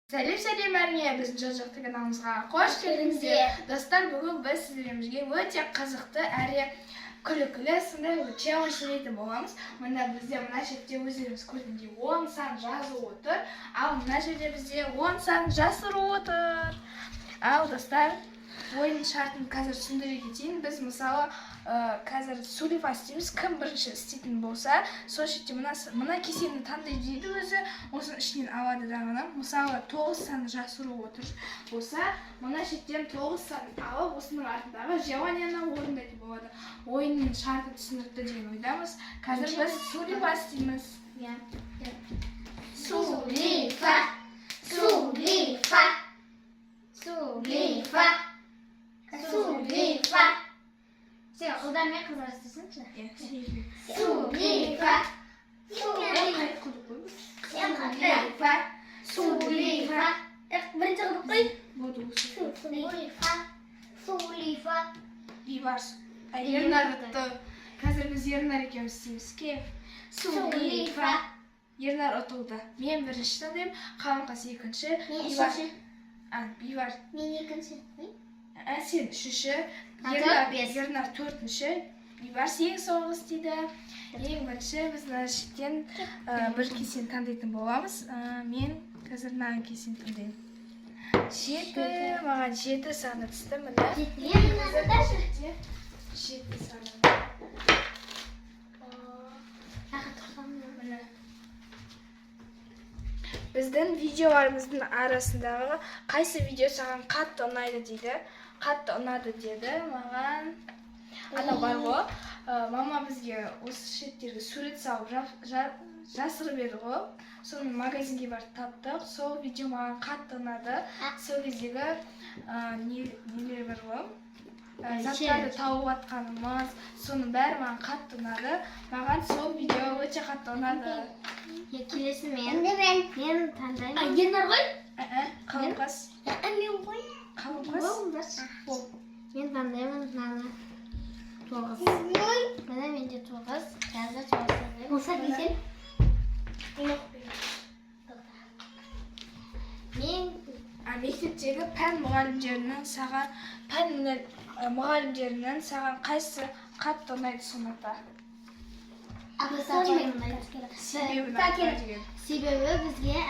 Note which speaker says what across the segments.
Speaker 1: Сәлем әріңе біздің Jan-jakti каналымызға қош келдіңіздер. Достар, бүгін біз сіздерімізге өте қызықты әрі күлкілі сондай челлендж жасайтын боламыз. Мында бізде мына жерде өздеріңіз көргендей 10 сан жазу отыр, ал мына жерде бізде 10 сан жасыру отыр. Ал достар, ойын шартын қазір түсіндіре кетейін. Біз мысалы қазір сөйлеп істейміз. Кім бірінші істейтін болса, сол жерде мына кесені таңдай дейді өзі, осының ішінен алады дағыны. Мысалы 9 санды жасыру отыр болса, мына жерден 9 санды алып, осының артындағы желанияны орындайды болады. Ойынның шарты түсінікті деген ойдамыз. Қазір біз сөйлеп істейміз.
Speaker 2: Сулифа, сулифа, сулифа, сулифа. Сен одан мен қызарыстырсыншы? Сулифа, сулифа, сулифа. Бірінші қылып қой. Сулифа, сулифа.
Speaker 1: Бейбарс. Ернарытты. Қазір біз Ернар екеуміз істейміз. Кеп.
Speaker 2: Сулифа.
Speaker 1: Ернар ұтылды. Мен бірінші таңдаймын, Қаламқас екінші.
Speaker 2: Мен үшінші.
Speaker 1: Бейбар.
Speaker 2: Мен екінші.
Speaker 1: Сен үшінші. Ернар төртінші. Бейбарс ең соңғы істейді. Ең бірінші біз мына шеттен бір кесені таңдайтын боламыз. Мен қазір мына кесені таңдаймын. Маған 7 саны түсті міне. 7 саны. Біздің видеоларымыздың арасындағы қайсы видео саған қатты ұнайды дейді. Қатты ұнады деді маған. Ана бар ғой, мама бізге осы шеттерге сурет салып жасырып еді ғой. Соны магазинге барып таптық. Сол видео маған қатты ұнады. Сол кездегі нелер бар ғой. Заттарды тауып атқанымыз, соның бәрі маған қатты ұнады. Маған сол видео өте қатты ұнады.
Speaker 2: Келесі мен таңдаймын. Ернар ғой?
Speaker 1: Қаламқас.
Speaker 2: Мен ғой?
Speaker 1: Қаламқас.
Speaker 2: Мен таңдаймын мынаны. 9. Мына менде 9. Қазір 9. Болса десем? Мен
Speaker 1: мектептегі пән мұғалімдерінің саған қайсы қатты ұнайды сонда?
Speaker 2: Себебі бізге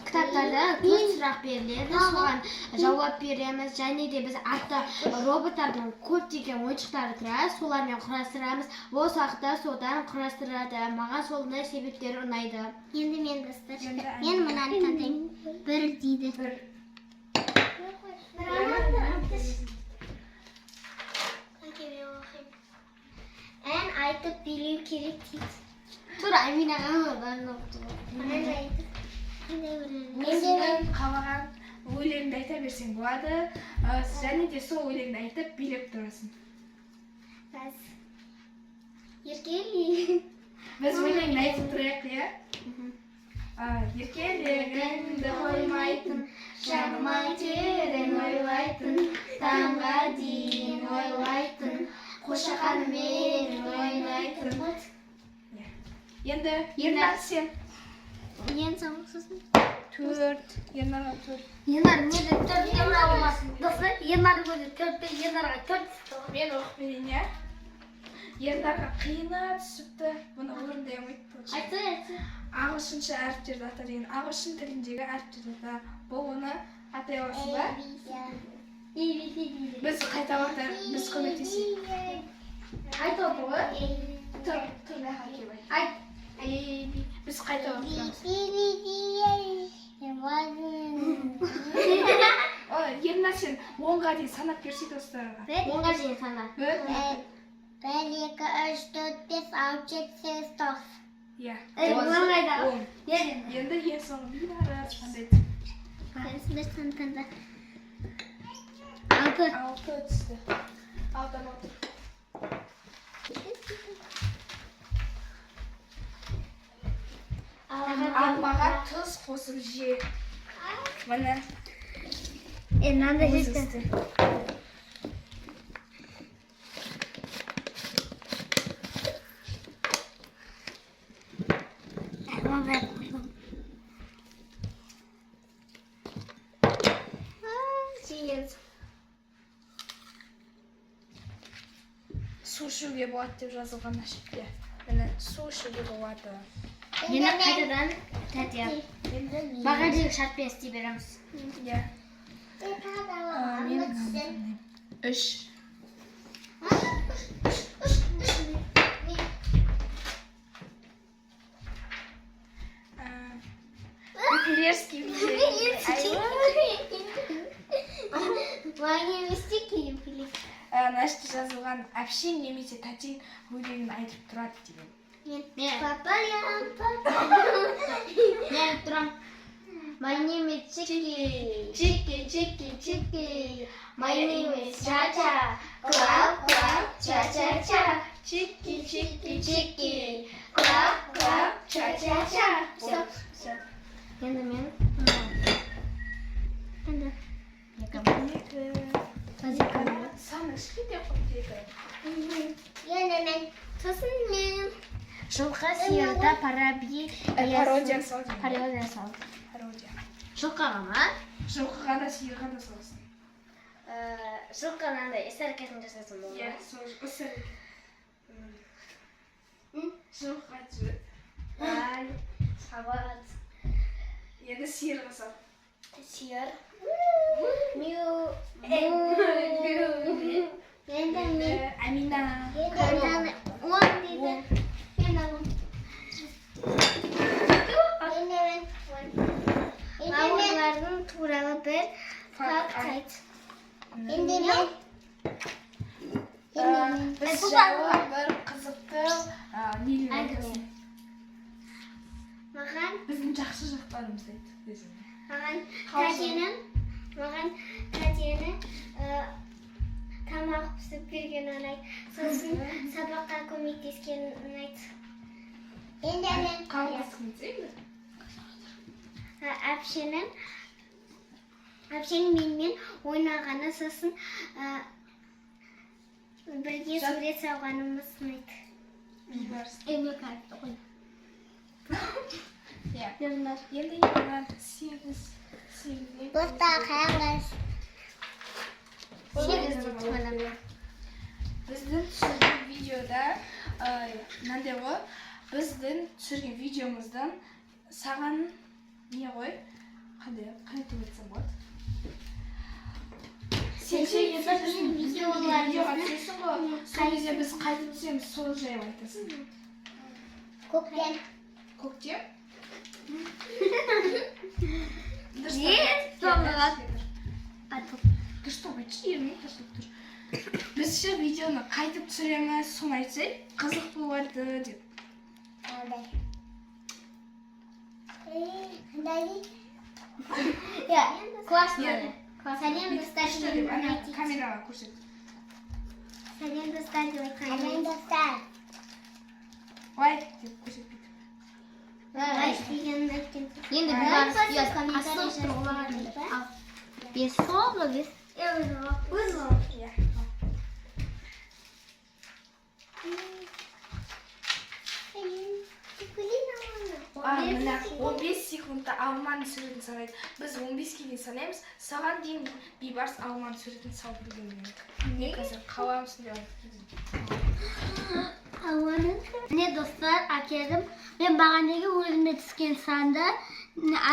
Speaker 2: кітаптарда көп сұрақ беріледі, соған жауап береміз, және де біз артта роботтардың көптеген ойыншықтары тұрады, солармен құрастырамыз. Бос уақытта содан құрастырады. Маған солындай себептері ұнайды. Енді мен достар, мен мынаны таңдаймын. Бір дейді. Ән айтып билеу керек дейді. Тура Аминаға ғалымдан оқты.
Speaker 1: Мен сенің қалаған өлеңді айта берсең болады, және де сол өлеңді айтып билеп тұрасың.
Speaker 2: Еркелі.
Speaker 1: Біз өлеңді айтып тұрайық, иә? Еркелігіңді қоймайтын, жаныма терең ойлайтын, таңға дейін ойлайтын, қошақанымен ойнайтын. Енді Ернар сен.
Speaker 2: Ең соңғысың?
Speaker 1: 4. Ернарға 4.
Speaker 2: Ернар мені 4-те алмасын. Достар, Ернар көзі 4-те, Ернарға 4.
Speaker 1: Мен оқып берейін, иә? Ернарға қиына түсіпті. Бұны орындай алмайды.
Speaker 2: Айтты.
Speaker 1: Ағылшынша әріптерді ата деген. Ағылшын тіліндегі әріптерді ата. Бұл оны атай аласың ба? Біз қайта уақытта біз көмектесейік. Айт оқы ғой? Тұр мәқа кебай. Айт. Біз қайта уақытта. Ернар сен 10-ға дейін санап берсей достарға.
Speaker 2: 10-ға дейін сана.
Speaker 1: 1,
Speaker 2: 2, 3, 4, 5, 6, 7, 8, 9.
Speaker 1: Иә.
Speaker 2: Енді
Speaker 1: ең соңғы Бейбара қандайды?
Speaker 2: Таңда.
Speaker 1: 6 түсті. 6 отыр. Алмаға тұз қосып же. Міне.
Speaker 2: Мынандай жетті.
Speaker 1: су ішуге болады деп жазылған мына жерде. Міне су ішуге болады.
Speaker 2: Енді қайтадан Татья. Маған деген шартпен істей береміз.
Speaker 1: Иә. Мен 3. Пилерский мына жерде жазылған әпшең немесе тәтең өлеңін айтып тұрады деген.
Speaker 2: Мен тұрам. My name is Chicky. Chicky, Chicky, Chicky. My name is Cha-Cha. Clap, clap, cha-cha-cha. Chicky, Chicky, Chicky. Clap, clap, cha-cha-cha. Все. Енді мен. Енді.
Speaker 1: Саны ішкеде қойдегі.
Speaker 2: Енді мен. Сосын мен. Жылқы сиырда
Speaker 1: Пародия салды.
Speaker 2: Пародия салды.
Speaker 1: Пародия.
Speaker 2: Жылқыға ма?
Speaker 1: Жылқыға да сиырға да салсын.
Speaker 2: Жылқы мынандай іс-әрекетін жасасын болды.
Speaker 1: Иә, сол іс-әрекет. Жылқыға жүреді.
Speaker 2: Сабат.
Speaker 1: Енді сиырға сал.
Speaker 2: Сиыр. Мю. Енді мен.
Speaker 1: Амина.
Speaker 2: Он дейді. Мен алым. Мамалардың туралы бір факт айт. Енді мен.
Speaker 1: Біз жайлы бір қызықты нелер айтасың.
Speaker 2: Маған
Speaker 1: Біздің жақсы жақтарымызды айт.
Speaker 2: Маған Татьяны тамақ пісіп берген ұнайды. Сосын сабаққа көмектескен ұнайды. Енді мен
Speaker 1: Қалғасын деймін.
Speaker 2: әпшенің менімен ойнағаны, сосын бірге сурет салғанымыз ұнайды. Енді картты қой.
Speaker 1: Енді еңгілер 8.
Speaker 2: Бұста қағыз.
Speaker 1: Біздің түсірген видеода, мынандай ғой, біздің түсірген видеомыздан саған не ғой? Қандай айтып өтсем болады? Сен видеоға түсесің ғой, сол кезде біз қайтып түсеміз, сол жайлы айтасың.
Speaker 2: Көктем.
Speaker 1: Көктем? Ты что, почти біз ше видеоны қайтып түсіреміз, соны айтсай, қызық болады деп.
Speaker 2: Классно. Сәлем достар.
Speaker 1: Камераға көрсет.
Speaker 2: Сәлем достар деп айтқан. Сәлем достар.
Speaker 1: Лайк деп көрсетпейді.
Speaker 2: Енді без слова, без
Speaker 1: Мына 15 секундта алманың суретін салайды. Біз 15-ке дейін салаймыз. Саған дейін бейбарыс алманың суретін салып білген едік. Не қазір қаламысың деп
Speaker 2: айтып. Міне достар, әкелдім. Мен бағанегі өзіме түскен санды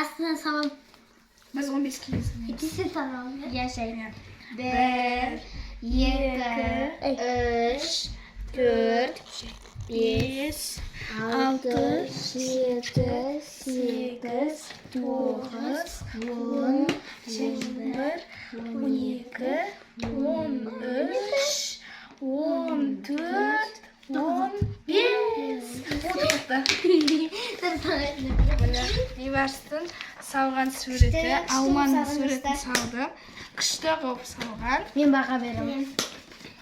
Speaker 2: астына салам.
Speaker 1: Біз 15-ке дейін салаймыз.
Speaker 2: Икісін салам. Яшай.
Speaker 1: 1, 2, 3, 4, 5, 6, 7, 8, 9, 10, 11, 12, 13, 14, 15. Бейбарыстың салған суреті, алманың суретін салды. Күшті қылып салған.
Speaker 2: Мен баға беремін.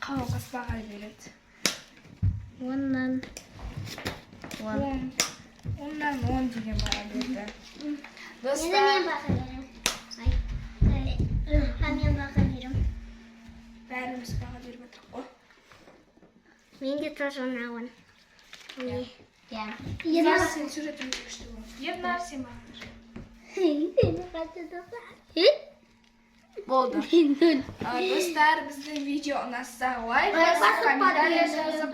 Speaker 1: Қалғас баға береді.
Speaker 2: 10-нан
Speaker 1: 10-нан 10 деген баға берді.
Speaker 2: Достар. Мен баға беремін. Мен баға беремін.
Speaker 1: Бәріміз баға беріп отырық қой.
Speaker 2: Мен де тоже ұнауын.
Speaker 1: Ернар, сен суретін күшті болды. Ернар, сен баға бер. болды. Достар, біздің видео ұнаса лайк басып, комментария жазып,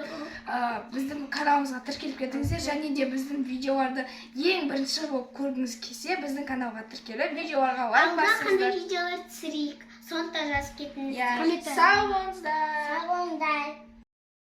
Speaker 1: біздің каналымызға тіркеліп кетіңіздер, және де біздің видеоларды ең бірінші болып көргіңіз келсе, біздің каналға тіркеліп, видеоларға лайк басыңыздар.
Speaker 3: Қандай видеолар түсірейік, соны да жазып кетіңіздер.
Speaker 1: Сау болыңыздар.
Speaker 3: Сау болыңыздар.